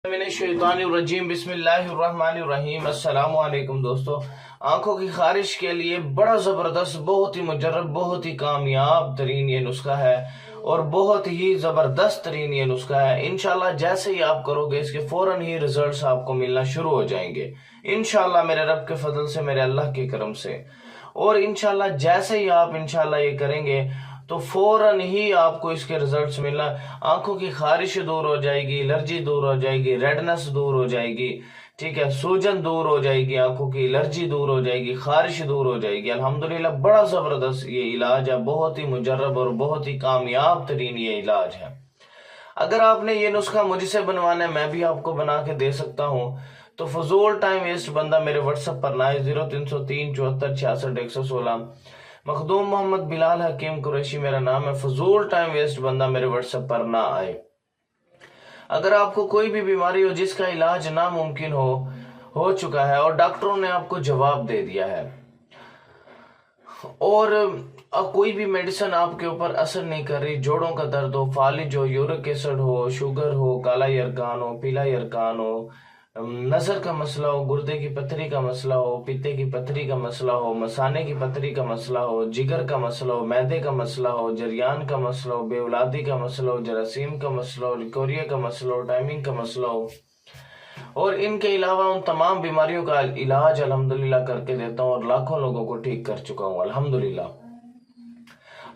रजीम बिस्मिल्लाहिर्रहमानिर्रहीम। अस्सलाम वालेकुम दोस्तों। आंखों की खारिश के लिए बड़ा ज़बरदस्त, बहुत ही मुजर्रब, बहुत ही कामयाब तरीन ये नुस्खा है और बहुत ही ज़बरदस्त तरीन ये नुस्खा है। इंशाल्लाह जैसे ही आप करोगे इसके फ़ौरन ही रिजल्ट्स आपको मिलना शुरू हो जाएंगे इंशाल्लाह, मेरे रब के फजल से, मेरे अल्लाह के करम से। और इंशाल्लाह जैसे ही आप इंशाल्लाह ये करेंगे तो फौरन ही आपको इसके रिजल्ट्स मिलना। आंखों की खारिश दूर हो जाएगी, एलर्जी दूर हो जाएगी, रेडनेस दूर हो जाएगी, ठीक है, सूजन दूर हो जाएगी, आंखों की एलर्जी दूर हो जाएगी, खारिश दूर हो जाएगी। अल्हम्दुलिल्लाह बड़ा जबरदस्त ये इलाज है, बहुत ही मुजर्रब और बहुत ही कामयाब तरीन ये इलाज है। अगर आपने ये नुस्खा मुझसे बनवाना है, मैं भी आपको बना के दे सकता हूँ। तो फजूल टाइम वेस्ट बंदा मेरे व्हाट्सएप पर ना आए, 0303 74 66 116। मखदूम मोहम्मद बिलाल हकीम कुरैशी मेरा नाम है। फजूल टाइम वेस्ट बंदा मेरे व्हाट्सएप पर ना आए। अगर आपको कोई भी बीमारी हो जिसका इलाज नामुमकिन हो चुका है और डॉक्टरों ने आपको जवाब दे दिया है और कोई भी मेडिसिन आपके ऊपर असर नहीं कर रही, जोड़ों का दर्द हो, फालिज हो, यूरिक एसिड हो, शुगर हो, काला यरकान हो, पीला यरकान हो, नजर का मसला हो, गुर्दे की पथरी का मसला हो, पीते की पथरी का मसला हो, मसाने की पथरी का मसला हो, जिगर का मसला हो, मैदे का मसला हो, जरियान का मसला हो, बेऔलादी का मसला हो, जरासीम का मसला हो, लिकोरिया का मसला हो, टाइमिंग का मसला हो, और इनके अलावा उन तमाम बीमारियों का इलाज अल्हम्दुलिल्लाह करके देता हूँ और लाखों लोगों को ठीक कर चुका हूँ अल्हम्दुलिल्लाह।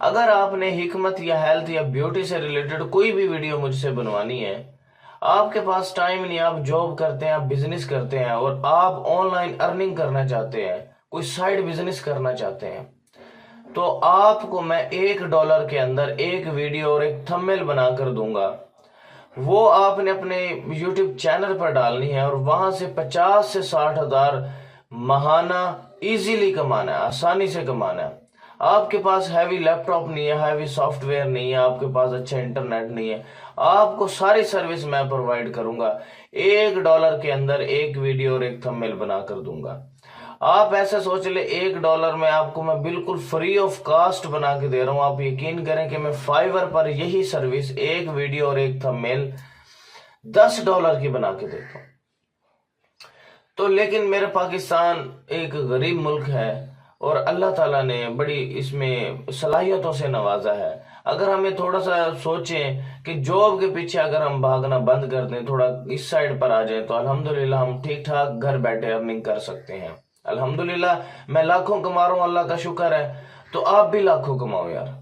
अगर आपने हिकमत या हेल्थ या ब्यूटी से रिलेटेड कोई भी वीडियो मुझसे बनवानी है, आपके पास टाइम नहीं, आप जॉब करते हैं, आप बिजनेस करते हैं और आप ऑनलाइन अर्निंग करना चाहते हैं, कोई साइड बिजनेस करना चाहते हैं, तो आपको मैं $1 के अंदर एक वीडियो और एक थंबनेल बनाकर दूंगा। वो आपने अपने YouTube चैनल पर डालनी है और वहां से 50 से 60 हजार महाना इजीली कमाना है, आसानी से कमाना है। आपके पास हैवी लैपटॉप नहीं है, हैवी सॉफ्टवेयर नहीं है, आपके पास अच्छा इंटरनेट नहीं है, आपको सारी सर्विस मैं प्रोवाइड करूंगा। $1 के अंदर एक वीडियो और एक थंबनेल बनाकर दूंगा। आप ऐसा सोच ले, $1 में आपको मैं बिल्कुल फ्री ऑफ कास्ट बना के दे रहा हूं। आप यकीन करें कि मैं फाइवर पर यही सर्विस, एक वीडियो और एक थंबनेल $10 की बना के देता हूं। तो लेकिन मेरे पाकिस्तान एक गरीब मुल्क है और अल्लाह ताला ने बड़ी इसमें सलाहियतों से नवाजा है। अगर हमें थोड़ा सा सोचें कि जॉब के पीछे अगर हम भागना बंद कर दें, थोड़ा इस साइड पर आ जाएं, तो अल्हम्दुलिल्लाह हम ठीक ठाक घर बैठे अर्निंग कर सकते हैं। अल्हम्दुलिल्लाह मैं लाखों कमा रहा हूं, अल्लाह का शुक्र है, तो आप भी लाखों कमाओ यार।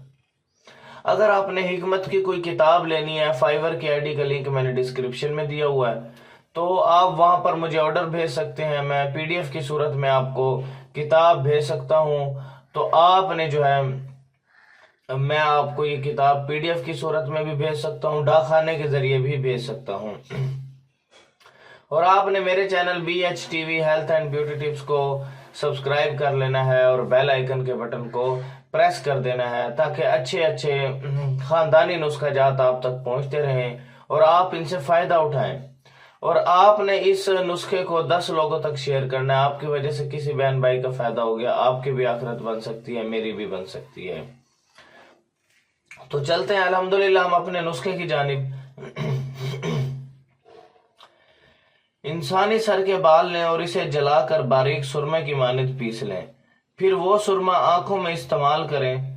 अगर आपने हिकमत की कोई किताब लेनी है, फाइवर की आईडी का लिंक मैंने डिस्क्रिप्शन में दिया हुआ है, तो आप वहां पर मुझे ऑर्डर भेज सकते हैं। मैं पीडीएफ की सूरत में आपको किताब भेज सकता हूं। तो आपने जो है, मैं आपको ये किताब पीडीएफ की सूरत में भी भेज सकता हूं, डाकखाने के जरिए भी भेज सकता हूं। और आपने मेरे channel BHTV health and beauty tips को सब्सक्राइब कर लेना है और बेल आइकन के बटन को प्रेस कर देना है, ताकि अच्छे अच्छे खानदानी नुस्खाजात आप तक पहुंचते रहें और आप इनसे फायदा उठाएं। और आपने इस नुस्खे को 10 लोगों तक शेयर करना है। आपकी वजह से किसी बहन भाई का फायदा हो गया, आपकी भी आखिरत बन सकती है, मेरी भी बन सकती है। तो चलते हैं अल्हम्दुलिल्लाह हम अपने नुस्खे की जानिब। इंसानी सर के बाल लें और इसे जलाकर बारीक सुरमे की मानिंद पीस लें, फिर वो सुरमा आंखों में इस्तेमाल करें,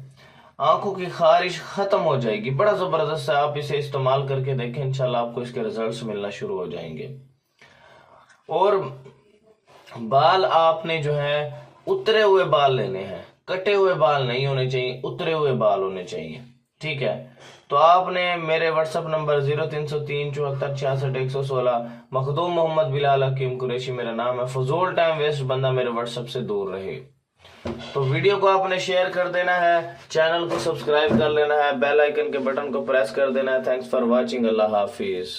आंखों की खारिश खत्म हो जाएगी। बड़ा जबरदस्त है, आप इसे इस्तेमाल करके देखें, इंशाल्लाह आपको इसके रिजल्ट्स मिलना शुरू हो जाएंगे। और बाल आपने जो है उतरे हुए बाल लेने हैं, कटे हुए बाल नहीं होने चाहिए, उतरे हुए बाल होने चाहिए, ठीक है। तो आपने मेरे व्हाट्सएप नंबर 0303 74 66 116, मखदूम मोहम्मद बिलाल हकीम कुरैशी मेरा नाम है। फजूल टाइम वेस्ट बंदा मेरे व्हाट्सएप से दूर रहे। तो वीडियो को आपने शेयर कर देना है, चैनल को सब्सक्राइब कर लेना है, बेल आइकन के बटन को प्रेस कर देना है। Thanks for watching. Allah Hafiz.